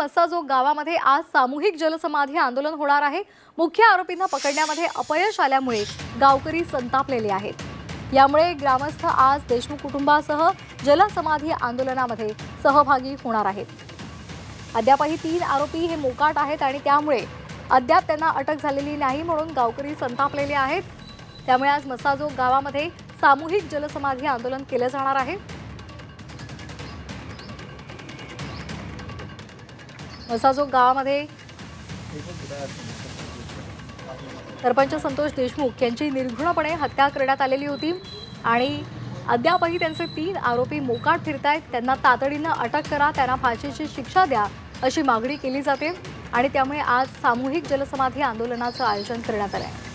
मस्साजोग गावामध्ये आज सामूहिक जलसमाधी आंदोलन होणार आहे। मुख्य आरोपींना पकडण्यामध्ये अपयश आल्यामुळे गावकरी संतापलेले आहेत। यामुळे ग्रामस्थ आज देशमुख कुटुंबासह जलसमाधी आंदोलनामध्ये सहभागी होणार आहेत। अद्यापही 3 आरोपी हे मोकाट आहेत आणि त्यामुळे अद्याप त्यांना अटक झालेली नाही, म्हणून गावकरी संतापलेले आहेत। त्यामुळे आज मस्साजोग गावामध्ये सामूहिक जलसमाधी आंदोलन केले जाणार आहे। मस्साजोग गावामध्ये सरपंच संतोष देशमुख यांची निर्घृणपणे हत्या करण्यात आलेली होती आणि अद्यापही त्यांचे 3 आरोपी मोकाट फिरतायत। त्यांना तातडीने अटक करा, त्यांना फाशीची शिक्षा द्या अशी मागणी केली जाते आणि त्यामुळे आज सामूहिक जलसमाधी आंदोलनाचं आयोजन करण्यात आलं आहे।